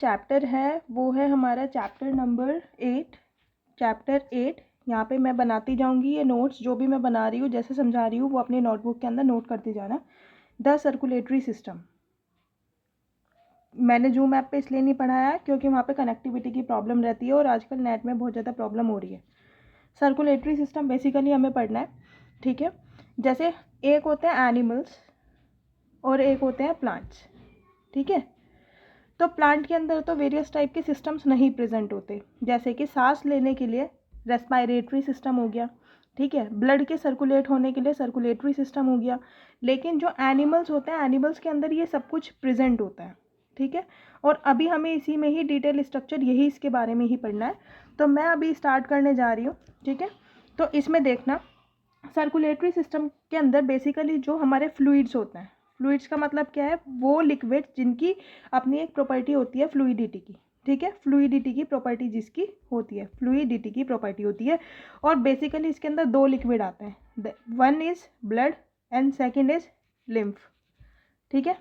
Chapter है वो है हमारा चैप्टर नंबर 8, चैप्टर 8। यहाँ पे मैं बनाती जाऊँगी ये नोट्स, जो भी मैं बना रही हूँ जैसे समझा रही हूँ वो अपने नोटबुक के अंदर नोट करते जाना। The circulatory system. मैंने जूम ऐप पे इसलिए नहीं पढ़ाया है क्योंकि वहाँ पे कनेक्टिविटी की प्रॉब्लम रहती है और आजकल नेट में बहुत ज़्यादा प्रॉब्लम हो रही है। सर्कुलेटरी सिस्टम बेसिकली हमें पढ़ना है, ठीक है। जैसे एक होते हैं एनिमल्स और एक होते हैं प्लांट्स, ठीक है। तो प्लांट के अंदर तो वेरियस टाइप के सिस्टम्स नहीं प्रेजेंट होते, जैसे कि सांस लेने के लिए रेस्पायरेटरी सिस्टम हो गया, ठीक है। ब्लड के सर्कुलेट होने के लिए सर्कुलेटरी सिस्टम हो गया। लेकिन जो एनिमल्स होते हैं, एनिमल्स के अंदर ये सब कुछ प्रेजेंट होता है, ठीक है। और अभी हमें इसी में ही डिटेल स्ट्रक्चर यही इसके बारे में ही पढ़ना है। तो मैं अभी स्टार्ट करने जा रही हूँ, ठीक है। तो इसमें देखना, सर्कुलेटरी सिस्टम के अंदर बेसिकली जो हमारे फ्लूइड्स होते हैं, फ्लूइड्स का मतलब क्या है, वो लिक्विड जिनकी अपनी एक प्रॉपर्टी होती है फ्लूइडिटी की, ठीक है। फ्लूइडिटी की प्रॉपर्टी जिसकी होती है, फ्लूइडिटी की प्रॉपर्टी होती है। और बेसिकली इसके अंदर दो लिक्विड आते हैं, one is blood and second is lymph, ठीक है।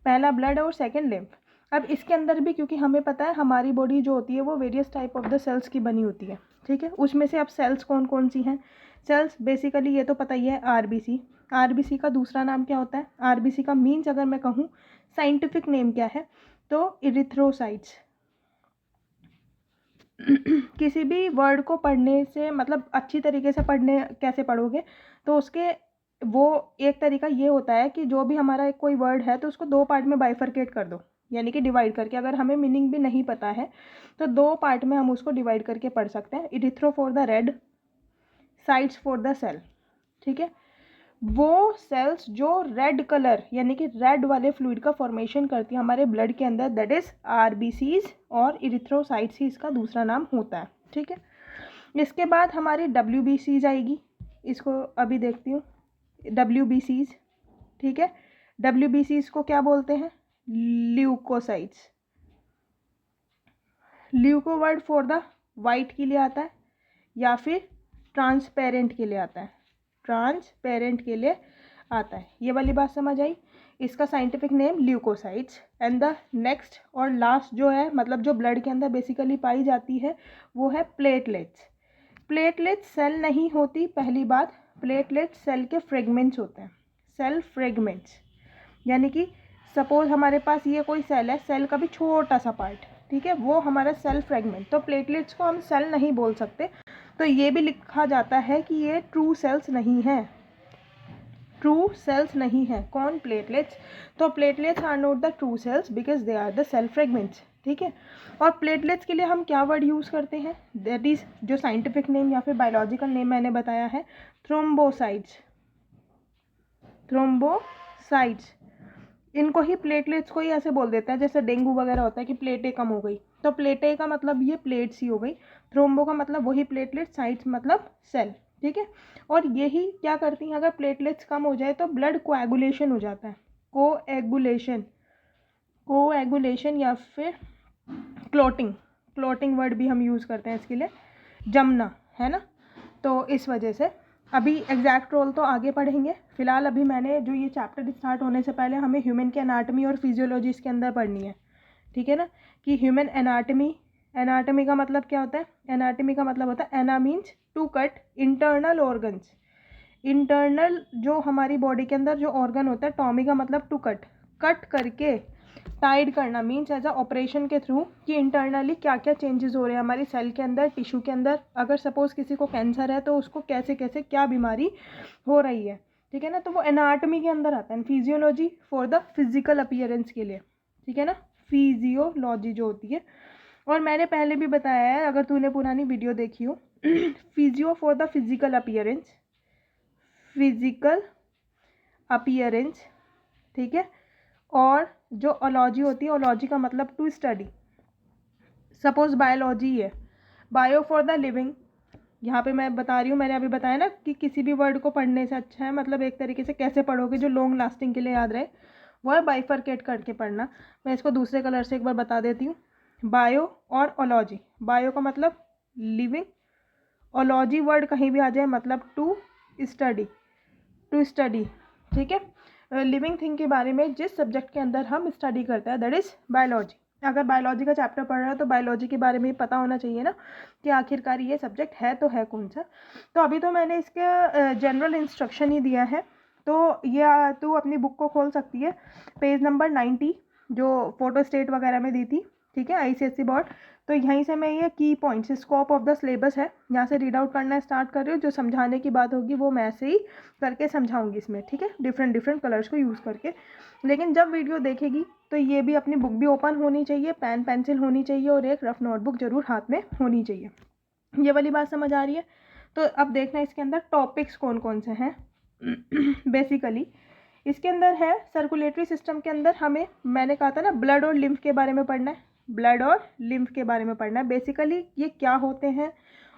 पहला ब्लड और सेकेंड लिम्फ। अब इसके अंदर भी क्योंकि हमें पता है हमारी बॉडी जो होती है वो various type of the cells की बनी होती है, ठीक है। उसमें से अब सेल्स कौन कौन सी हैं, सेल्स बेसिकली ये तो पता ही है, आरबीसी। आरबीसी का दूसरा नाम क्या होता है, आरबीसी का मीन्स अगर मैं कहूँ साइंटिफिक नेम क्या है, तो इरिथ्रोसाइट्स। किसी भी वर्ड को पढ़ने से मतलब अच्छी तरीके से पढ़ने कैसे पढ़ोगे, तो उसके वो एक तरीका ये होता है कि जो भी हमारा एक कोई वर्ड है तो उसको दो पार्ट में बाइफरकेट कर दो, यानी कि डिवाइड करके। अगर हमें मीनिंग भी नहीं पता है तो दो पार्ट में हम उसको डिवाइड करके पढ़ सकते हैं। Erythro for the red, cytes for the cell, ठीक है। वो सेल्स जो रेड कलर यानी कि रेड वाले फ्लूइड का फॉर्मेशन करती है हमारे ब्लड के अंदर, दैट इज आरबीसीज, और इरिथ्रोसाइट्स ही इसका दूसरा नाम होता है, ठीक है। इसके बाद हमारी डब्ल्यूबीसीज आएगी, इसको अभी देखती हूँ, डब्ल्यूबीसीज, ठीक है। डब्ल्यूबीसीज को क्या बोलते हैं, leucocytes. Leuco word for the white के लिए आता है या फिर ट्रांसपेरेंट के लिए आता है, ट्रांसपेरेंट के लिए आता है। ये वाली बात समझ आई। इसका scientific name leucocytes. And the next और लास्ट जो है, मतलब जो ब्लड के अंदर बेसिकली पाई जाती है, वो है प्लेटलेट्स। प्लेटलेट्स सेल नहीं होती, पहली बात। प्लेटलेट्स सेल के फ्रेगमेंट्स होते हैं, सेल फ्रेगमेंट्स। यानी कि सपोज हमारे पास ये कोई सेल है, सेल का भी छोटा सा पार्ट, ठीक है, वो हमारा सेल फ्रेगमेंट। तो प्लेटलेट्स को हम सेल नहीं बोल सकते। तो ये भी लिखा जाता है कि ये ट्रू सेल्स नहीं है, ट्रू सेल्स नहीं है। कौन, प्लेटलेट्स। तो platelets are not the true cells because they are the cell fragments, ठीक है। और प्लेटलेट्स के लिए हम क्या वर्ड यूज़ करते हैं, दैट इज जो साइंटिफिक नेम या फिर बायोलॉजिकल नेम मैंने बताया है, थ्रोम्बोसाइट्स। थ्रोम्बोसाइट्स, इनको ही प्लेटलेट्स को ही ऐसे बोल देते हैं, जैसे डेंगू वगैरह होता है कि प्लेटें कम हो गई, तो प्लेटें का मतलब ये प्लेट्स ही हो गई। थ्रोम्बो का मतलब वही प्लेटलेट, साइट्स मतलब सेल, ठीक है। और यही क्या करती हैं, अगर प्लेटलेट्स कम हो जाए तो ब्लड कोएगुलेशन हो जाता है, कोएगुलेशन, कोएगुलेशन या फिर क्लोटिंग, क्लोटिंग वर्ड भी हम यूज़ करते हैं इसके लिए, जमना, है ना। तो इस वजह से अभी एग्जैक्ट रोल तो आगे पढ़ेंगे। फिलहाल अभी मैंने जो ये चैप्टर स्टार्ट होने से पहले हमें ह्यूमन की एनाटमी और फिजियोलॉजी इसके अंदर पढ़नी है, ठीक है ना। कि ह्यूमन एनाटमी, एनाटमी का मतलब क्या होता है, एनाटमी का मतलब होता है, ana means to cut internal organs. Internal जो हमारी बॉडी के अंदर जो ऑर्गन होता है, टॉमी का मतलब टू कट, कट करके टाइड करना, मीन्स एज अ ऑपरेशन के थ्रू कि इंटरनली क्या क्या चेंजेस हो रहे हैं हमारी सेल के अंदर, टिश्यू के अंदर। अगर सपोज किसी को कैंसर है तो उसको कैसे कैसे क्या बीमारी हो रही है, ठीक है ना। तो वो एनाटमी के अंदर आता है। Physiology for the physical appearance के लिए, ठीक है ना, फिजियोलॉजी जो होती है। और मैंने पहले भी बताया है, अगर तूने पुरानी वीडियो देखी हो, physio for the physical appearance, physical appearance, ठीक है। और जो ओलॉजी होती है, ओलॉजी का मतलब टू स्टडी। सपोज बायोलॉजी है, बायो फॉर द लिविंग। यहाँ पे मैं बता रही हूँ, मैंने अभी बताया ना कि किसी भी वर्ड को पढ़ने से अच्छा है, मतलब एक तरीके से कैसे पढ़ोगे जो लॉन्ग लास्टिंग के लिए याद रहे, वो है बाइफरकेट करके पढ़ना। मैं इसको दूसरे कलर से एक बार बता देती हूँ। बायो और ओलॉजी, बायो का मतलब लिविंग, ओलॉजी वर्ड कहीं भी आ जाए मतलब टू स्टडी, टू स्टडी, ठीक है। लिविंग थिंग के बारे में जिस सब्जेक्ट के अंदर हम स्टडी करते हैं, दैट इज बायोलॉजी। अगर बायोलॉजी का चैप्टर पढ़ रहा है तो बायोलॉजी के बारे में भी पता होना चाहिए ना कि आखिरकार ये सब्जेक्ट है तो है कौन सा। तो अभी तो मैंने इसके जनरल इंस्ट्रक्शन ही दिया है, तो ये तू अपनी बुक को खोल सकती है, पेज नंबर 90 जो फोटो स्टेट वगैरह में दी थी, ठीक है, ICSE बोर्ड। तो यहीं से मैं ये की points, scope of the syllabus है, यहाँ से रीड आउट करना स्टार्ट कर रही हूँ। जो समझाने की बात होगी वो मैं ऐसे ही करके समझाऊंगी इसमें, ठीक है, डिफरेंट डिफरेंट कलर्स को यूज़ करके। लेकिन जब वीडियो देखेगी तो ये भी अपनी बुक भी ओपन होनी चाहिए, पेन पेंसिल होनी चाहिए और एक रफ नोटबुक जरूर हाथ में होनी चाहिए। ये वाली बात समझ आ रही है? तो अब देखना इसके अंदर टॉपिक्स कौन कौन से हैं। बेसिकली इसके अंदर है सर्कुलेटरी सिस्टम के अंदर हमें, मैंने कहा था ना, ब्लड और लिम्फ के बारे में पढ़ना है, ब्लड और लिम्फ के बारे में पढ़ना है। बेसिकली ये क्या होते हैं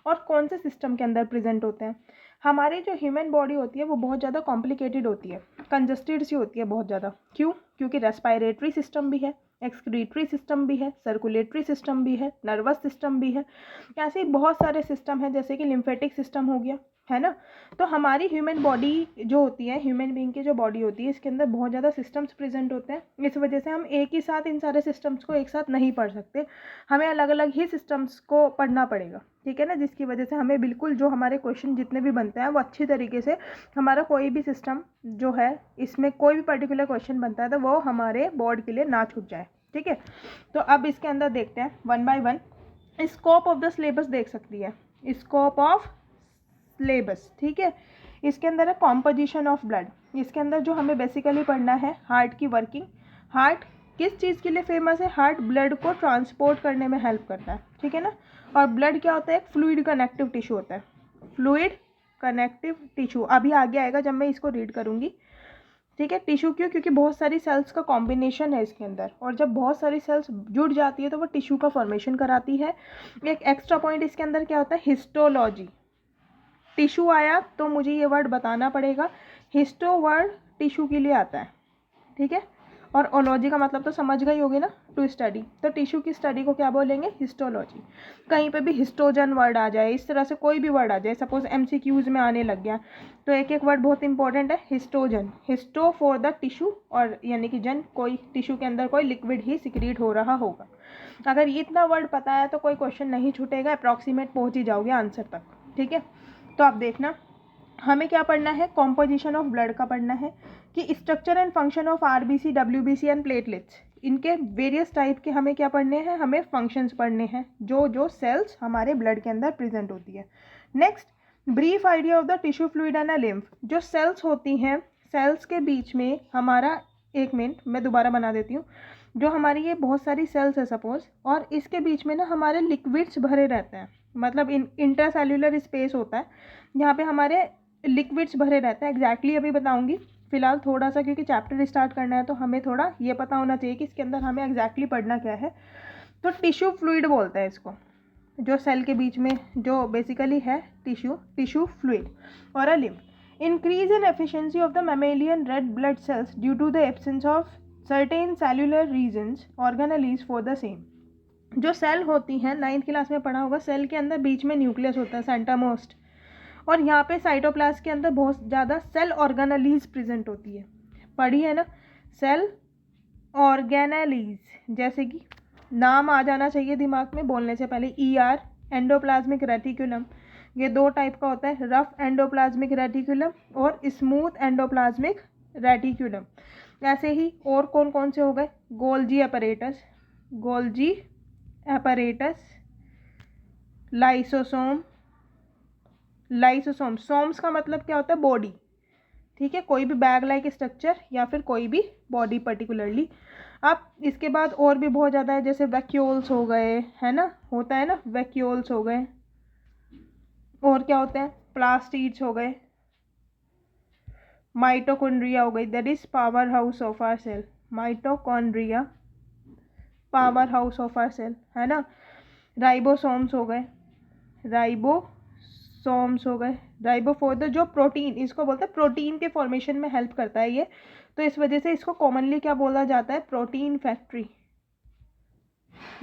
और कौन से सिस्टम के अंदर प्रेजेंट होते हैं। हमारी जो ह्यूमन बॉडी होती है वो बहुत ज़्यादा कॉम्प्लिकेटेड होती है, कंजस्टेड सी होती है बहुत ज़्यादा। क्यों? क्योंकि रेस्पायरेटरी सिस्टम भी है, एक्सक्रीटरी सिस्टम भी है, सर्कुलेटरी सिस्टम भी है, नर्वस सिस्टम भी है, ऐसे ही बहुत सारे सिस्टम हैं, जैसे कि लिम्फेटिक सिस्टम हो गया, है ना। तो हमारी ह्यूमन बॉडी जो होती है, ह्यूमन बीइंग की जो बॉडी होती है, इसके अंदर बहुत ज़्यादा सिस्टम्स प्रेजेंट होते हैं। इस वजह से हम एक ही साथ इन सारे सिस्टम्स को एक साथ नहीं पढ़ सकते, हमें अलग अलग ही सिस्टम्स को पढ़ना पड़ेगा, ठीक है ना। जिसकी वजह से हमें बिल्कुल जो हमारे क्वेश्चन जितने भी बनते हैं वो अच्छी तरीके से, हमारा कोई भी सिस्टम जो है इसमें कोई भी पर्टिकुलर क्वेश्चन बनता है तो वो हमारे बोर्ड के लिए ना छूट जाए, ठीक है। तो अब इसके अंदर देखते हैं one by one. Scope of the syllabus देख सकती है, स्कोप ऑफ सिलेबस, ठीक है। इसके अंदर है कॉम्पोजिशन ऑफ ब्लड। इसके अंदर जो हमें बेसिकली पढ़ना है, हार्ट की वर्किंग। हार्ट किस चीज़ के लिए फेमस है? हार्ट ब्लड को ट्रांसपोर्ट करने में हेल्प करता है, ठीक है ना। और ब्लड क्या होता है? एक फ्लूइड कनेक्टिव टिश्यू होता है, फ्लूइड कनेक्टिव टिश्यू। अभी आगे आएगा जब मैं इसको रीड करूँगी, ठीक है। टिश्यू क्यों? क्योंकि बहुत सारी सेल्स का कॉम्बिनेशन है इसके अंदर, और जब बहुत सारी सेल्स जुड़ जाती है तो वो टिश्यू का फॉर्मेशन कराती है। एक एक्स्ट्रा पॉइंट इसके अंदर क्या होता है? हिस्टोलॉजी। टिश्यू आया तो मुझे ये वर्ड बताना पड़ेगा, हिस्टो वर्ड टिश्यू के लिए आता है, ठीक है। और ओलॉजी का मतलब तो समझ गई होगी ना, टू स्टडी। तो टिश्यू की स्टडी को क्या बोलेंगे? हिस्टोलॉजी। कहीं पे भी हिस्टोजन वर्ड आ जाए, इस तरह से कोई भी वर्ड आ जाए, सपोज MCQs में आने लग गया, तो एक एक वर्ड बहुत इंपॉर्टेंट है। Histogen, histo for the tissue, और यानी कि जन, कोई टिश्यू के अंदर कोई लिक्विड ही सिक्रीट हो रहा होगा। अगर इतना वर्ड पता है तो कोई क्वेश्चन नहीं छूटेगा, अप्रॉक्सीमेट पहुँच ही जाओगे आंसर तक, ठीक है। तो आप देखना हमें क्या पढ़ना है, कॉम्पोजिशन ऑफ ब्लड का पढ़ना है कि structure and function of RBC, WBC and platelets, इनके वेरियस टाइप के हमें क्या पढ़ने हैं, हमें फंक्शंस पढ़ने हैं जो जो सेल्स हमारे ब्लड के अंदर प्रेजेंट होती है। Next, brief idea of the tissue fluid and lymph. जो सेल्स होती हैं, सेल्स के बीच में हमारा, एक मिनट मैं दोबारा बना देती हूँ, जो हमारी ये बहुत सारी सेल्स है सपोज, और इसके बीच में ना हमारे लिक्विड्स भरे रहते हैं, मतलब इंटरसेल्यूलर स्पेस होता है यहाँ पे हमारे लिक्विड्स भरे रहते हैं। एग्जैक्टली अभी बताऊंगी, फिलहाल थोड़ा सा क्योंकि चैप्टर स्टार्ट करना है तो हमें थोड़ा ये पता होना चाहिए कि इसके अंदर हमें एग्जैक्टली पढ़ना क्या है। तो टिश्यू फ्लूइड बोलते हैं इसको, जो सेल के बीच में जो बेसिकली है टिश्यू फ्लूइड। और a lymph, increase in efficiency of the mammalian red blood cells due to the absence of certain cellular reasons organelles for the same. जो सेल होती हैं, 9th क्लास में पढ़ा होगा, सेल के अंदर बीच में न्यूक्लियस होता है, सेंटर मोस्ट, और यहाँ पे साइटोप्लाज्म के अंदर बहुत ज़्यादा सेल ऑर्गेनेलीज प्रेजेंट होती है, पढ़ी है ना, सेल ऑर्गेनेलीज। जैसे कि नाम आ जाना चाहिए दिमाग में बोलने से पहले, ER, एंडोप्लाज्मिक रेटिकुलम। ये दो टाइप का होता है, रफ एंडोप्लाज्मिक रेटिकुलम और स्मूथ एंडोप्लाज्मिक रेटिकुलम। ऐसे ही और कौन कौन से हो गए? Golgi apparatus, Golgi apparatus, lysosome, lysosome, somes का मतलब क्या होता है? बॉडी, ठीक है, कोई भी बैग लाइक स्ट्रक्चर या फिर कोई भी बॉडी पर्टिकुलरली। अब इसके बाद और भी बहुत ज़्यादा है, जैसे वैक्यूल्स हो गए, है ना, होता है ना, वैक्यूल्स हो गए, और क्या होते हैं? प्लास्टिड्स हो गए, माइटोकॉन्ड्रिया हो गई, that is power house of our cell, mitochondria power house of our cell, है ना। राइबोसोम्स हो गए, राइबोसोम्स हो गए, राइबोफोर जो प्रोटीन, इसको बोलते हैं प्रोटीन के फॉर्मेशन में हेल्प करता है ये, तो इस वजह से इसको कॉमनली क्या बोला जाता है? Protein factory.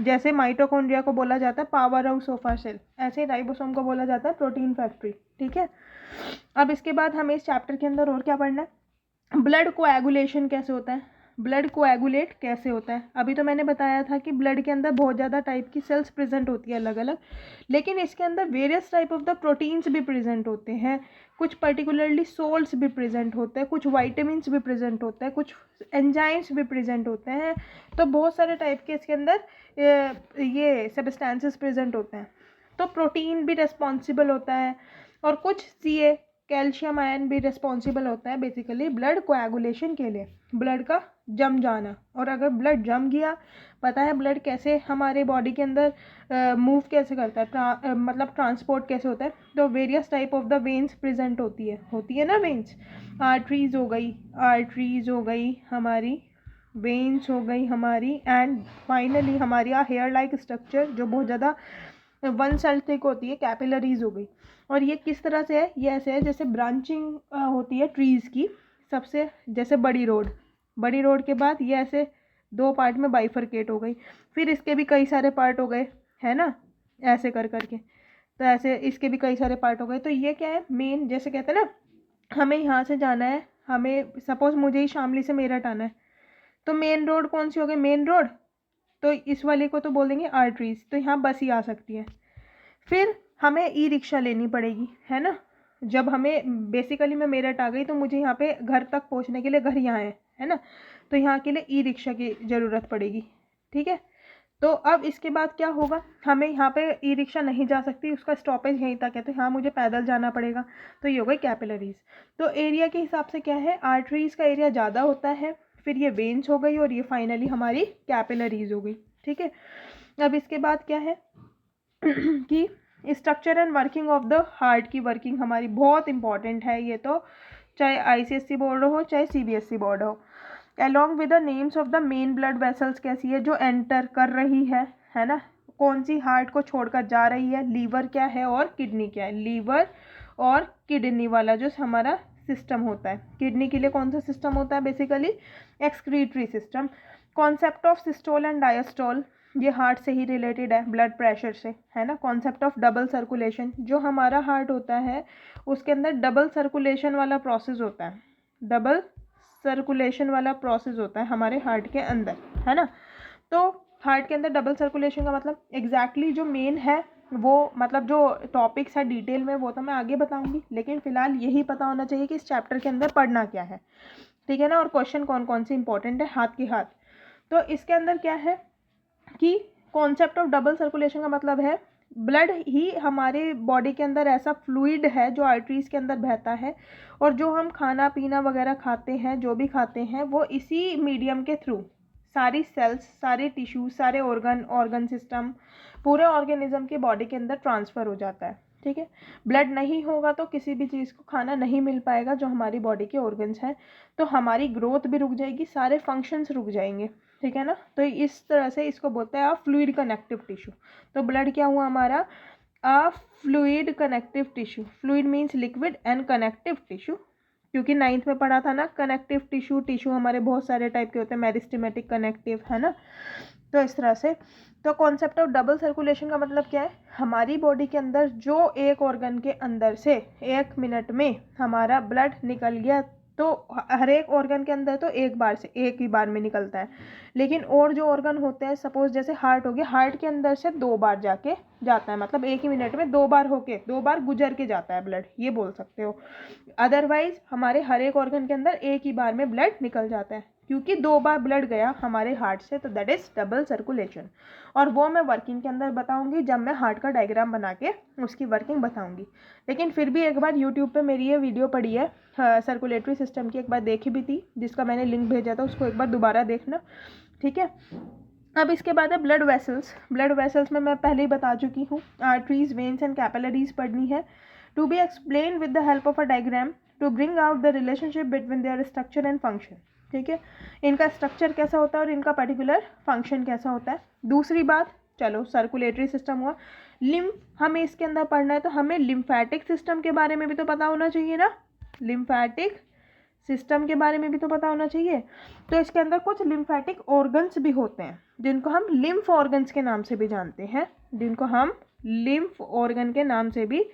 जैसे माइटोकॉन्ड्रिया को बोला जाता है power house of our cell, ऐसे ही राइबोसोम को बोला जाता है प्रोटीन फैक्ट्री, ठीक है। अब इसके बाद हमें इस चैप्टर के अंदर और क्या पढ़ना है? ब्लड कोएगुलेशन कैसे होता है? ब्लड कोएगुलेट कैसे होता है। अभी तो मैंने बताया था कि ब्लड के अंदर बहुत ज़्यादा टाइप की सेल्स प्रेजेंट होती है अलग अलग, लेकिन इसके अंदर various type of the proteins भी प्रेजेंट होते हैं, कुछ पर्टिकुलरली सोल्ट्स भी प्रेजेंट होते हैं, कुछ वाइटामिन्स भी प्रेजेंट होते हैं, कुछ एंजाइम्स भी प्रेजेंट होते हैं। तो बहुत सारे टाइप के इसके अंदर ये सब्सटेंसेस प्रेजेंट होते हैं। तो प्रोटीन भी रिस्पॉन्सिबल होता है और कुछ सी कैल्शियम आयन भी रिस्पॉन्सिबल होता है बेसिकली ब्लड कोएगुलेशन के लिए, ब्लड का जम जाना। और अगर ब्लड जम गया, पता है ब्लड कैसे हमारे बॉडी के अंदर मूव कैसे करता है, मतलब ट्रांसपोर्ट कैसे होता है। तो various type of the veins present होती है ना वेन्स, आर्टरीज हो गई हमारी, वेन्स हो गई हमारी, एंड फाइनली हमारी हेयर लाइक स्ट्रक्चर जो बहुत ज़्यादा वन सेल थिक होती है, कैपिलरीज हो गई। और ये किस तरह से है, ये ऐसे है जैसे ब्रांचिंग होती है ट्रीज़ की, सबसे जैसे बड़ी रोड के बाद ये ऐसे दो पार्ट में बाइफरकेट हो गई, फिर इसके भी कई सारे पार्ट हो गए, है ना, ऐसे कर करके। तो ऐसे इसके भी कई सारे पार्ट हो गए। तो ये क्या है, मेन, जैसे कहते हैं ना, हमें यहाँ से जाना है, हमें सपोज मुझे ही शामली से मेरठ आना है, तो मेन रोड कौन सी हो गई, मेन रोड, तो इस वाले को तो बोल देंगे आर्टरीज। तो यहाँ बस ही आ सकती है। फिर हमें ई रिक्शा लेनी पड़ेगी, है ना। जब हमें बेसिकली मैं मेरठ आ गई तो मुझे यहाँ पे घर तक पहुँचने के लिए, घर यहाँ है ना, तो यहाँ के लिए ई रिक्शा की ज़रूरत पड़ेगी, ठीक है। तो अब इसके बाद क्या होगा, हमें यहाँ पे ई रिक्शा नहीं जा सकती, उसका स्टॉपेज यहीं तक है, तो यहाँ मुझे पैदल जाना पड़ेगा। तो ये हो गई कैपिलरीज। तो एरिया के हिसाब से क्या है, आर्टरीज का एरिया ज़्यादा होता है, फिर ये वेन्स हो गई, और ये फाइनली हमारी कैपिलरीज हो गई, ठीक है। अब इसके बाद क्या है कि structure and working of the heart की वर्किंग हमारी बहुत इंपॉर्टेंट है। ये तो चाहे आईसीएसई बोर्ड हो चाहे सीबीएसई बोर्ड हो। Along with the names of the main blood vessels कैसी है, जो एंटर कर रही है ना, कौन सी हार्ट को छोड़कर जा रही है, लीवर क्या है और किडनी क्या है। लीवर और किडनी वाला जो हमारा सिस्टम होता है, किडनी के लिए कौन सा सिस्टम होता है, basically excretory system. Concept of systole and diastole, ये हार्ट से ही रिलेटेड है, ब्लड प्रेशर से, है ना। कॉन्सेप्ट ऑफ डबल सर्कुलेशन, जो हमारा हार्ट होता है उसके अंदर डबल सर्कुलेशन वाला प्रोसेस होता है, डबल सर्कुलेशन वाला प्रोसेस होता है हमारे हार्ट के अंदर, है ना। तो हार्ट के अंदर डबल सर्कुलेशन का मतलब एग्जैक्टली जो मेन है वो, मतलब जो टॉपिक्स है डिटेल में, वो तो मैं आगे बताऊंगी, लेकिन फिलहाल यही पता होना चाहिए कि इस चैप्टर के अंदर पढ़ना क्या है, ठीक है ना। और क्वेश्चन कौन कौन से इंपॉर्टेंट है हाथ के हाथ। तो इसके अंदर क्या है कि कॉन्सेप्ट ऑफ डबल सर्कुलेशन का मतलब है ब्लड ही हमारे बॉडी के अंदर ऐसा फ्लूइड है जो आर्टरीज के अंदर बहता है, और जो हम खाना पीना वगैरह खाते हैं, जो भी खाते हैं, वो इसी मीडियम के थ्रू सारी सेल्स, सारे टिश्यूज, सारे ऑर्गन सिस्टम, पूरे ऑर्गेनिज्म के बॉडी के अंदर ट्रांसफ़र हो जाता है, ठीक है। ब्लड नहीं होगा तो किसी भी चीज़ को खाना नहीं मिल पाएगा जो हमारी बॉडी के ऑर्गन्स हैं, तो हमारी ग्रोथ भी रुक जाएगी, सारे फंक्शंस रुक जाएंगे, ठीक है ना। तो इस तरह से इसको बोलते हैं फ्लूइड कनेक्टिव टिश्यू। तो ब्लड क्या हुआ हमारा, अ fluid connective tissue. Fluid means liquid and connective tissue, क्योंकि 9th में पढ़ा था ना, कनेक्टिव टिश्यू हमारे बहुत सारे टाइप के होते हैं, मेरिस्टेमेटिक, कनेक्टिव, है ना। तो इस तरह से, तो कॉन्सेप्ट ऑफ डबल सर्कुलेशन का मतलब क्या है, हमारी बॉडी के अंदर जो एक ऑर्गन के अंदर से 1 मिनट में हमारा ब्लड निकल गया, तो हर एक ऑर्गन के अंदर तो एक ही बार में निकलता है, लेकिन और जो ऑर्गन होते हैं, सपोज जैसे हार्ट हो गया, हार्ट के अंदर से 2 बार जाके जाता है, मतलब 1 ही मिनट में 2 बार होके 2 बार गुजर के जाता है ब्लड, ये बोल सकते हो। अदरवाइज हमारे हर एक ऑर्गन के अंदर एक ही बार में ब्लड निकल जाता है, क्योंकि 2 बार ब्लड गया हमारे हार्ट से, तो दैट इज डबल सर्कुलेशन। और वो मैं वर्किंग के अंदर बताऊंगी, जब मैं हार्ट का डायग्राम बना के उसकी वर्किंग बताऊंगी। लेकिन फिर भी एक बार यूट्यूब पे मेरी ये वीडियो पड़ी है सर्कुलेटरी सिस्टम की, एक बार देखी भी थी, जिसका मैंने लिंक भेजा था, उसको एक बार दोबारा देखना, ठीक है। अब इसके बाद है ब्लड वेसल्स। ब्लड वेसल्स में मैं पहले ही बता चुकी हूँ, आर्टरीज, वेन्स एंड कैपिलरीज पढ़नी है, to be explain with the help of a diagram to bring out the relationship between their structure and function, ठीक है। इनका स्ट्रक्चर कैसा होता है और इनका पर्टिकुलर फंक्शन कैसा होता है। दूसरी बात, चलो सर्कुलेटरी सिस्टम हुआ, लिम्फ हमें इसके अंदर पढ़ना है, तो हमें लिम्फेटिक सिस्टम के बारे में भी तो पता होना चाहिए ना, लिम्फेटिक सिस्टम के बारे में भी तो पता होना चाहिए। तो इसके अंदर कुछ लिम्फेटिक ऑर्गन्स भी होते हैं, जिनको हम लिम्फ ऑर्गन्स के नाम से भी जानते हैं, जिनको हम लिम्फ ऑर्गन के नाम से भी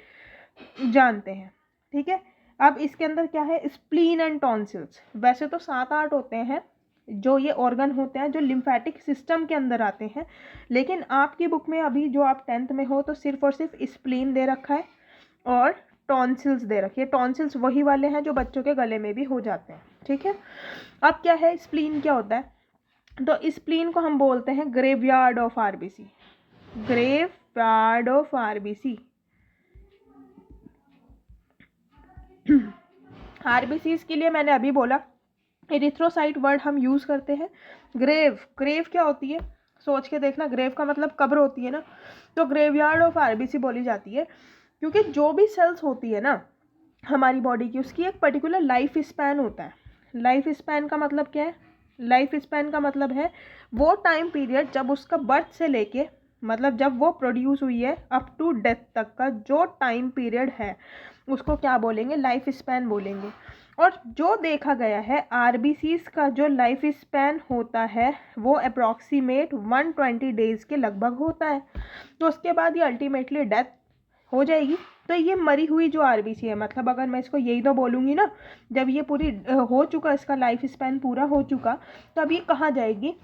जानते हैं, ठीक है। अब इसके अंदर क्या है, स्प्लीन एंड टॉन्सिल्स। वैसे तो 7-8 होते हैं, जो ये ऑर्गन होते हैं जो लिम्फेटिक सिस्टम के अंदर आते हैं। लेकिन आपकी बुक में अभी जो आप 10th में हो तो सिर्फ और सिर्फ स्प्लीन दे रखा है और टॉन्सिल्स दे रखी है। टॉन्सिल्स वही वाले हैं जो बच्चों के गले में भी हो जाते हैं, ठीक है। अब क्या है, स्प्लीन क्या होता है, तो स्प्लीन को हम बोलते हैं graveyard of RBC. Graveyard of RBC. RBCs के लिए मैंने अभी बोला एरिथ्रोसाइट वर्ड हम यूज़ करते हैं। ग्रेव, ग्रेव क्या होती है, सोच के देखना, ग्रेव का मतलब कब्र होती है ना, तो ग्रेवयार्ड ऑफ आरबीसी बोली जाती है क्योंकि जो भी सेल्स होती है ना हमारी बॉडी की, उसकी एक पर्टिकुलर लाइफ स्पैन होता है। लाइफ स्पैन का मतलब क्या है, लाइफ स्पैन का मतलब है वो टाइम पीरियड जब उसका बर्थ से लेके, मतलब जब वो प्रोड्यूस हुई है अप टू डेथ तक का जो टाइम पीरियड है उसको क्या बोलेंगे, लाइफ स्पैन बोलेंगे। और जो देखा गया है आरबीसीज का जो लाइफ स्पैन होता है वो अप्रॉक्सीमेट 120 डेज़ के लगभग होता है। तो उसके बाद ये अल्टीमेटली डेथ हो जाएगी। तो ये मरी हुई जो आरबीसी है, मतलब अगर मैं इसको यही तो बोलूँगी ना, जब ये पूरी हो चुका, इसका लाइफ स्पैन पूरा हो चुका, तो अब ये कहाँ जाएगी,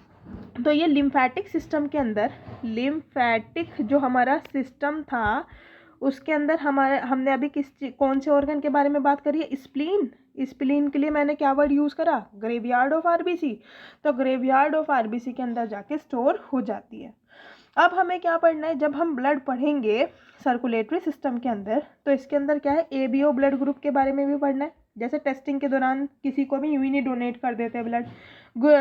तो ये लिम्फेटिक सिस्टम के अंदर, लिम्फेटिक जो हमारा सिस्टम था उसके अंदर हमने अभी कौन से ऑर्गन के बारे में बात करी है, स्प्लीन। स्प्लीन के लिए मैंने क्या वर्ड यूज़ करा, ग्रेवयार्ड ऑफ आरबीसी। तो ग्रेवयार्ड ऑफ आरबीसी के अंदर जाके स्टोर हो जाती है। अब हमें क्या पढ़ना है, जब हम ब्लड पढ़ेंगे सर्कुलेटरी सिस्टम के अंदर, तो इसके अंदर क्या है, एबीओ ब्लड ग्रुप के बारे में भी पढ़ना है। जैसे टेस्टिंग के दौरान किसी को भी यूं ही नहीं डोनेट कर देते ब्लड,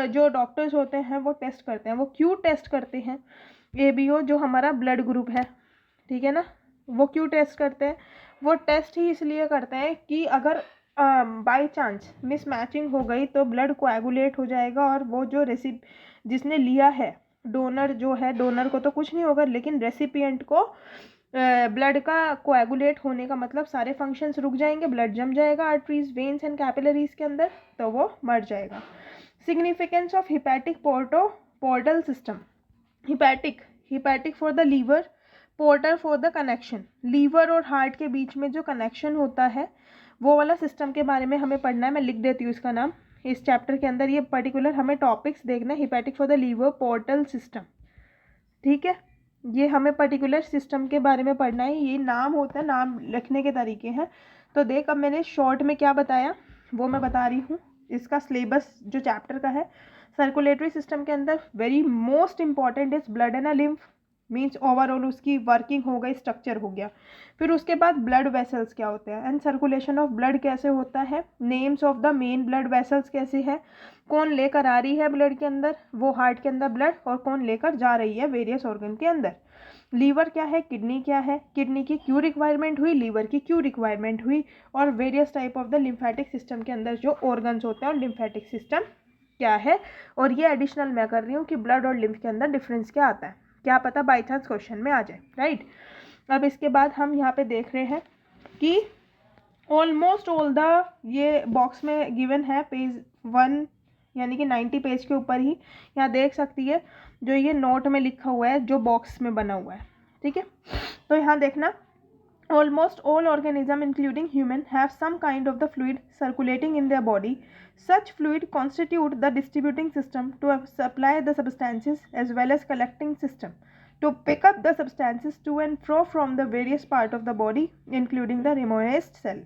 जो डॉक्टर्स होते हैं वो टेस्ट करते हैं। वो क्यों टेस्ट करते हैं, एबीओ जो हमारा ब्लड ग्रुप है, ठीक है ना, वो क्यों टेस्ट करते हैं, वो टेस्ट ही इसलिए करते हैं कि अगर बाय चांस मिसमैचिंग हो गई तो ब्लड कोएगुलेट हो जाएगा और वो जो जिसने लिया है, डोनर जो है, डोनर को तो कुछ नहीं होगा लेकिन रेसिपिएंट को ब्लड का कोएगुलेट होने का मतलब सारे फंक्शंस रुक जाएंगे, ब्लड जम जाएगा आर्टरीज, वेन्स एंड कैपिलरीज के अंदर, तो वो मर जाएगा। Significance of hepatic portal system. Hepatic for the liver, porter for the connection. Liver और हार्ट के बीच में जो कनेक्शन होता है वो वाला सिस्टम के बारे में हमें पढ़ना है। मैं लिख देती हूँ इसका नाम, इस चैप्टर के अंदर ये पर्टिकुलर हमें टॉपिक्स देखना है। Hepatic for the liver portal system, ठीक है, ये हमें पर्टिकुलर सिस्टम के बारे में पढ़ना है। ये नाम होता है, नाम लिखने के तरीके हैं। तो देख, अब मैंने शॉर्ट में क्या बताया वो मैं बता रही हूँ। इसका सिलेबस जो चैप्टर का है, सर्कुलेटरी सिस्टम के अंदर very most important is blood and lymph, means overall उसकी वर्किंग हो गई, स्ट्रक्चर हो गया। फिर उसके बाद ब्लड वेसल्स क्या होते हैं एंड सर्कुलेशन ऑफ ब्लड कैसे होता है, names of the main blood vessels कैसे है, कौन लेकर आ रही है ब्लड के अंदर, वो हार्ट के अंदर ब्लड, और कौन लेकर जा रही है वेरियस ऑर्गन के अंदर। लीवर क्या है, किडनी क्या है, किडनी की क्यों रिक्वायरमेंट हुई, लीवर की क्यों रिक्वायरमेंट हुई, और various type of the lymphatic system के अंदर जो ऑर्गन्स होते हैं और लिम्फेटिक सिस्टम क्या है। और ये एडिशनल मैं कर रही हूँ कि ब्लड और लिम्फ के अंदर डिफरेंस क्या आता है, क्या पता बाई चांस क्वेश्चन में आ जाए, राइट। अब इसके बाद हम यहाँ पे देख रहे हैं कि ऑलमोस्ट ऑल द, ये बॉक्स में गिवन है पेज 1 यानी कि 90 पेज के ऊपर ही, यहाँ देख सकती है जो ये नोट में लिखा हुआ है जो बॉक्स में बना हुआ है, ठीक है। तो यहाँ देखना, almost all organisms including human have some kind of the fluid circulating in their body. Such fluid constitute the distributing system to supply the substances as well as collecting system to pick up the substances to and fro from the various part of the body including the remote cell.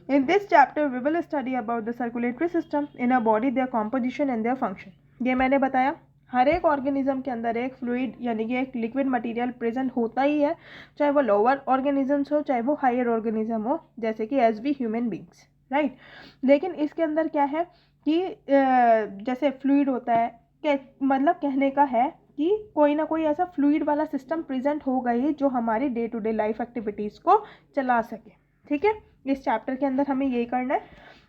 In this chapter we will study about the circulatory system in a body, their composition and their function. ये मैंने बताया हर एक organism के अंदर एक fluid यानी कि एक लिक्विड मटेरियल प्रेजेंट होता ही है, चाहे वो लोअर ऑर्गेनिजम्स हो चाहे वो हायर ऑर्गेनिज्म हो, जैसे कि as we human beings, right. लेकिन इसके अंदर क्या है कि जैसे फ्लूइड होता है, मतलब कहने का है कि कोई ना कोई ऐसा फ्लूइड वाला सिस्टम प्रेजेंट होगा ही जो हमारी day to day life activities को चला सके, ठीक है। इस चैप्टर के अंदर हमें यही करना है।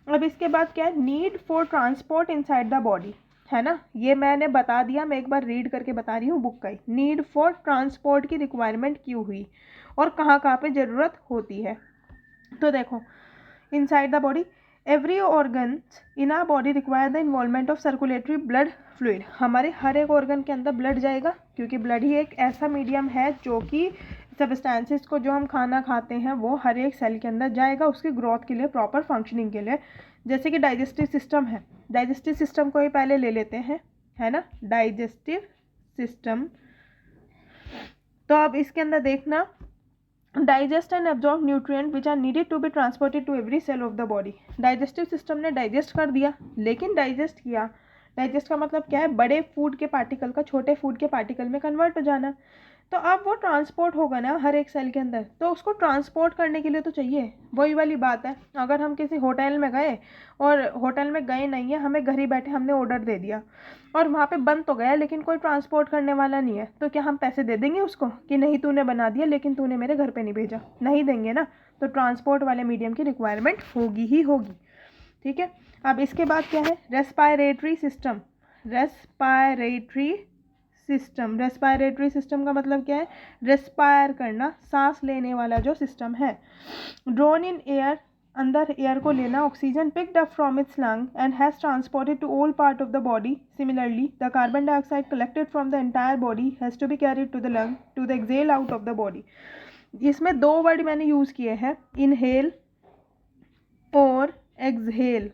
अब इसके बाद क्या है, need for transport inside the body, है ना, ये मैंने बता दिया, मैं एक बार रीड करके बता रही हूँ बुक का ही। नीड फॉर ट्रांसपोर्ट की रिक्वायरमेंट क्यों हुई और कहाँ कहाँ पे ज़रूरत होती है। तो देखो, inside the body every organ in our body require the involvement of circulatory blood fluid. हमारे हर एक ऑर्गन के अंदर ब्लड जाएगा क्योंकि ब्लड ही एक ऐसा मीडियम है जो कि सब्सटेंसेस को, जो हम खाना खाते हैं वो हर एक सेल के अंदर जाएगा उसकी ग्रोथ के लिए, प्रॉपर फंक्शनिंग के लिए। जैसे कि डाइजेस्टिव सिस्टम है, डाइजेस्टिव सिस्टम को ही पहले ले लेते हैं, है ना, डाइजेस्टिव सिस्टम। तो अब इसके अंदर देखना, digest and absorb nutrient which are needed to be transported to every cell of the body. Digestive system ने डाइजेस्ट कर दिया, लेकिन डाइजेस्ट किया, डाइजेस्ट का मतलब क्या है, बड़े फूड के पार्टिकल का छोटे फूड के पार्टिकल में कन्वर्ट हो जाना। तो अब वो ट्रांसपोर्ट होगा ना हर एक सेल के अंदर, तो उसको ट्रांसपोर्ट करने के लिए तो चाहिए, वही वाली बात है। अगर हम किसी होटल में गए और होटल में गए नहीं है, हमें घर ही बैठे हमने ऑर्डर दे दिया और वहाँ पे बन तो गया लेकिन कोई ट्रांसपोर्ट करने वाला नहीं है, तो क्या हम पैसे दे देंगे उसको कि नहीं तूने बना दिया लेकिन तूने मेरे घर पे नहीं भेजा? नहीं देंगे ना। तो ट्रांसपोर्ट वाले मीडियम की रिक्वायरमेंट होगी ही होगी, ठीक है। अब इसके बाद क्या है, respiratory system. Respiratory system, respiratory system का मतलब क्या है, रेस्पायर करना, सांस लेने वाला जो सिस्टम है। ड्रॉन इन एयर, अंदर एयर को लेना, oxygen picked up from its lung and has transported to all part of the body. Similarly the carbon dioxide collected from the entire body has to be carried to the lung to the excel out of the body. इसमें दो word मैंने use किए हैं, inhale और exhale.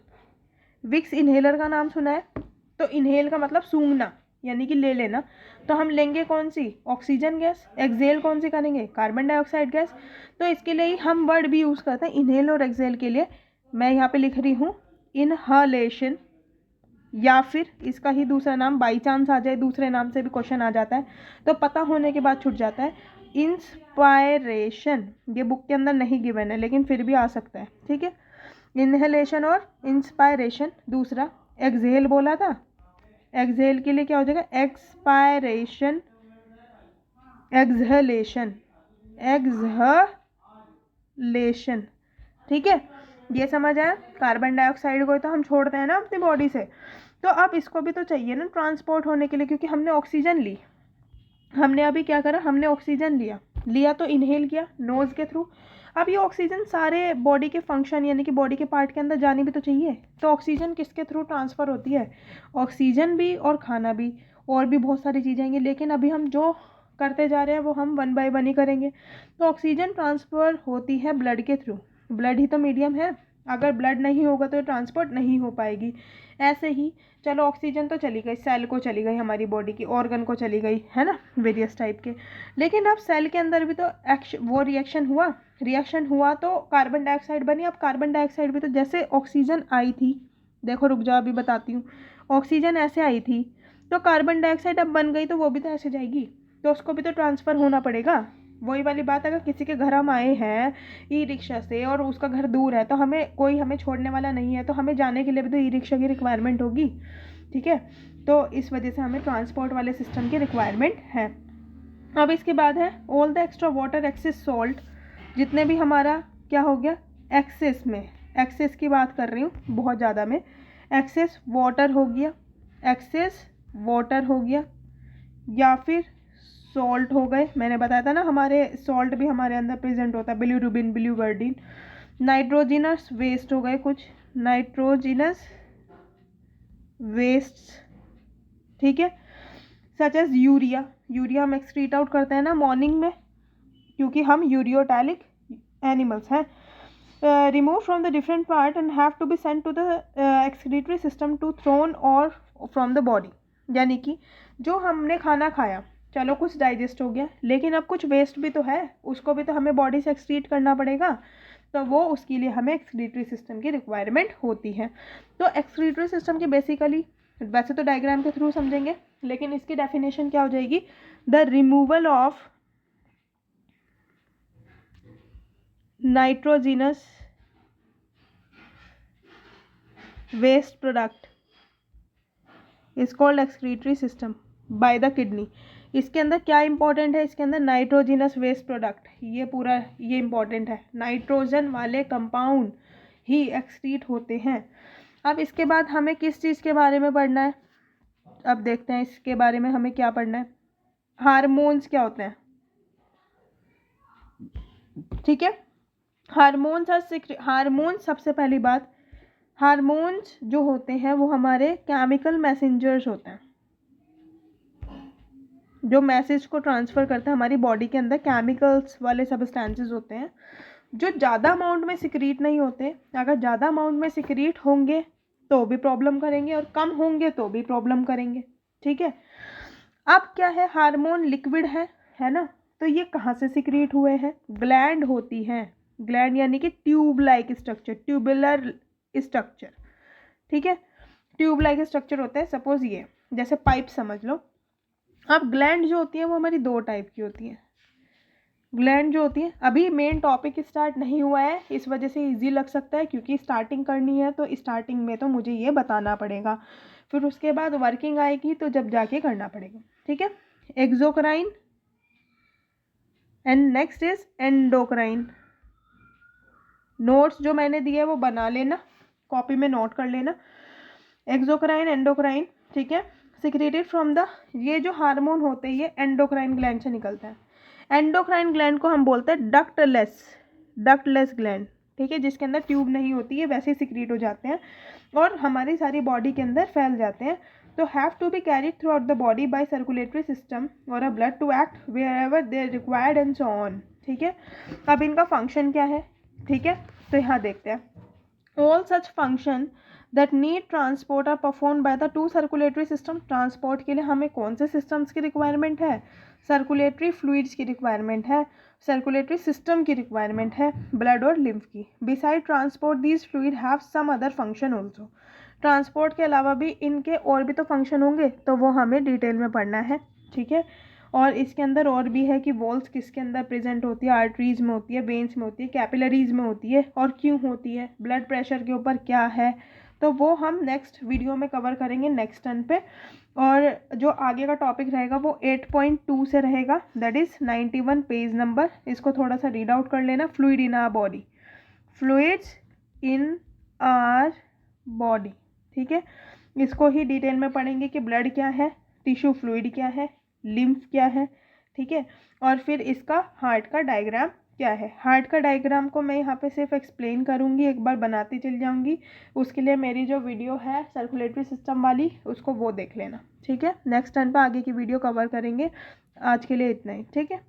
Vicks inhaler का नाम सुना है, तो इनहेल का मतलब सूंघना यानी कि ले लेना, तो हम लेंगे कौन सी, ऑक्सीजन गैस। एक्सेल कौन सी करेंगे, कार्बन डाइऑक्साइड गैस। तो इसके लिए ही हम वर्ड भी यूज़ करते हैं इनहेल और एक्सेल के लिए। मैं यहाँ पे लिख रही हूँ इनहलेशन, या फिर इसका ही दूसरा नाम बाई चांस आ जाए, दूसरे नाम से भी क्वेश्चन आ जाता है तो पता होने के बाद छूट जाता है, इंस्पायरेशन। ये बुक के अंदर नहीं गिवन है लेकिन फिर भी आ सकता है, ठीक है। इनहेलेशन और इंस्पायरेशन। दूसरा एक्सहेल बोला था, एक्सहेल के लिए क्या हो जाएगा, एक्सपायरेशन, एक्सहेलेशन, एक्सहेलेशन, ठीक है। ये समझ आया। कार्बन डाइऑक्साइड को तो हम छोड़ते हैं ना अपनी बॉडी से, तो अब इसको भी तो चाहिए ना ट्रांसपोर्ट होने के लिए, क्योंकि हमने ऑक्सीजन ली, हमने अभी क्या करा, हमने ऑक्सीजन लिया तो इनहेल किया नोज़ के थ्रू। अब ये ऑक्सीजन सारे बॉडी के फंक्शन यानी कि बॉडी के पार्ट के अंदर जानी भी तो चाहिए, तो ऑक्सीजन किसके थ्रू ट्रांसफ़र होती है, ऑक्सीजन भी और खाना भी, और भी बहुत सारी चीज़ें आएंगी, लेकिन अभी हम जो करते जा रहे हैं वो हम 1 बाय 1 ही करेंगे। तो ऑक्सीजन ट्रांसफ़र होती है ब्लड के थ्रू, ब्लड ही तो मीडियम है, अगर ब्लड नहीं होगा तो ट्रांसपोर्ट नहीं हो पाएगी। ऐसे ही चलो ऑक्सीजन तो चली गई, सेल को चली गई, हमारी बॉडी की ऑर्गन को चली गई, है ना, वेरियस टाइप के, लेकिन अब सेल के अंदर भी तो वो रिएक्शन हुआ तो कार्बन डाइऑक्साइड बनी। अब कार्बन डाइऑक्साइड भी तो जैसे ऑक्सीजन आई थी, देखो रुक जाओ अभी बताती हूँ, ऑक्सीजन ऐसे आई थी तो कार्बन डाइऑक्साइड अब बन गई तो वो भी तो ऐसे जाएगी, तो उसको भी तो ट्रांसफ़र होना पड़ेगा। वही वाली बात, अगर किसी के घर हम आए हैं ई रिक्शा से और उसका घर दूर है तो हमें छोड़ने वाला नहीं है, तो हमें जाने के लिए भी तो ई रिक्शा की रिक्वायरमेंट होगी, ठीक है। तो इस वजह से हमें ट्रांसपोर्ट वाले सिस्टम की रिक्वायरमेंट है। अब इसके बाद है all the extra water excess salt, जितने भी हमारा क्या हो गया एक्सेस में, एक्सेस की बात कर रही हूँ बहुत ज़्यादा में, एक्सेस वाटर हो गया, एक्सेस वाटर हो गया, या फिर सॉल्ट हो गए। मैंने बताया था ना हमारे सॉल्ट भी हमारे अंदर प्रेजेंट होता है, बिलीरुबिन, बिलीवर्डिन। नाइट्रोजिनस वेस्ट हो गए कुछ, नाइट्रोजिनस वेस्ट, ठीक है, सच एज यूरिया। यूरिया हम एक्सक्रीट आउट करते हैं ना मॉर्निंग में, क्योंकि हम यूरियोटैलिक एनिमल्स हैं। Remove from the different part and have to be sent to the excretory system to thrown or from the body. यानी कि जो हमने खाना खाया, चलो कुछ डाइजेस्ट हो गया, लेकिन अब कुछ वेस्ट भी तो है, उसको भी तो हमें बॉडी से एक्सक्रीट करना पड़ेगा, तो वो उसके लिए हमें एक्सक्रीटरी सिस्टम की रिक्वायरमेंट होती है। तो एक्सक्रीटरी सिस्टम की बेसिकली, वैसे तो डायग्राम के थ्रू समझेंगे, लेकिन इसकी डेफिनेशन क्या हो जाएगी, the removal of nitrogenous waste product is called excretory system by the kidney. इसके अंदर क्या इंपॉर्टेंट है, इसके अंदर नाइट्रोजिनस वेस्ट प्रोडक्ट, ये पूरा ये इंपॉर्टेंट है, नाइट्रोजन वाले कंपाउंड ही एक्सक्रीट होते हैं। अब इसके बाद हमें किस चीज़ के बारे में पढ़ना है, अब देखते हैं इसके बारे में हमें क्या पढ़ना है। हार्मोन्स क्या होते हैं, ठीक है। हार्मोन्स सबसे पहली बात, हार्मोन्स जो होते हैं वो हमारे केमिकल मैसेंजर्स होते हैं, जो मैसेज को ट्रांसफ़र करते हैं हमारी बॉडी के अंदर, केमिकल्स वाले सब्सटेंसेस होते हैं जो ज़्यादा अमाउंट में सिक्रीट नहीं होते, अगर ज़्यादा अमाउंट में सिक्रीट होंगे तो भी प्रॉब्लम करेंगे और कम होंगे तो भी प्रॉब्लम करेंगे, ठीक है। अब क्या है, हार्मोन लिक्विड है ना, तो ये कहाँ से सिक्रीट हुए हैं, ग्लैंड होती हैं, ग्लैंड यानी कि tube like structure, tubular structure, ठीक है, ट्यूब लाइक स्ट्रक्चर होता है। सपोज ये जैसे पाइप समझ लो। अब ग्लैंड जो होती है वो हमारी दो टाइप की होती है। ग्लैंड जो होती है, अभी मेन टॉपिक स्टार्ट नहीं हुआ है, इस वजह से इजी लग सकता है क्योंकि स्टार्टिंग करनी है, तो स्टार्टिंग में तो मुझे ये बताना पड़ेगा, फिर उसके बाद वर्किंग आएगी तो जब जाके करना पड़ेगा, ठीक है। Exocrine and next is endocrine. Notes जो मैंने दिए वो बना लेना, कॉपी में नोट कर लेना। एक्सोक्राइन, एंडोक्राइन, ठीक है, सिक्रेटेड फ्रॉम द, ये जो हार्मोन होते हैं ये एंडोक्राइन ग्लैंड से निकलता है। एंडोक्राइन ग्लैंड को हम बोलते हैं डक्टलेस ग्लैंड, ठीक है, जिसके अंदर ट्यूब नहीं होती है, वैसे ही सिक्रीट हो जाते हैं और हमारी सारी बॉडी के अंदर फैल जाते हैं। तो have to be carried throughout the body by circulatory system और a blood to act wherever they required and so on, ठीक है। अब इनका फंक्शन क्या है, ठीक है, तो यहाँ देखते हैं। All such function that need transport are perform by the two circulatory system. Transport के लिए हमें कौन से सिस्टम्स की रिक्वायरमेंट है, सर्कुलेटरी फ्लूइड्स की रिक्वायरमेंट है, सर्कुलेटरी सिस्टम की रिक्वायरमेंट है, ब्लड और लिम्फ की। Beside transport these fluid have some other function also. Transport के अलावा भी इनके और भी तो फंक्शन होंगे, तो वो हमें डिटेल में पढ़ना है, ठीक है। और इसके अंदर और भी है कि वॉल्स किसके अंदर प्रेजेंट होती है, आर्टरीज में होती है, वेन्स में होती है, कैपिलरीज में होती है और क्यों होती है, ब्लड प्रेशर के ऊपर क्या है, तो वो हम नेक्स्ट वीडियो में कवर करेंगे नेक्स्ट टर्न पे। और जो आगे का टॉपिक रहेगा वो 8.2 से रहेगा, दैट इज़ 91 पेज नंबर। इसको थोड़ा सा रीड आउट कर लेना। Fluid in our body, fluids in our body, ठीक है, इसको ही डिटेल में पढ़ेंगे कि ब्लड क्या है, टिश्यू फ्लूइड क्या है, लिम्फ क्या है, ठीक है, और फिर इसका हार्ट का डायग्राम क्या है। हार्ट का डायग्राम को मैं यहाँ पे सिर्फ एक्सप्लेन करूँगी, एक बार बनाती चल जाऊँगी, उसके लिए मेरी जो वीडियो है सर्कुलेटरी सिस्टम वाली उसको वो देख लेना, ठीक है। नेक्स्ट टाइम पे आगे की वीडियो कवर करेंगे, आज के लिए इतना ही, ठीक है।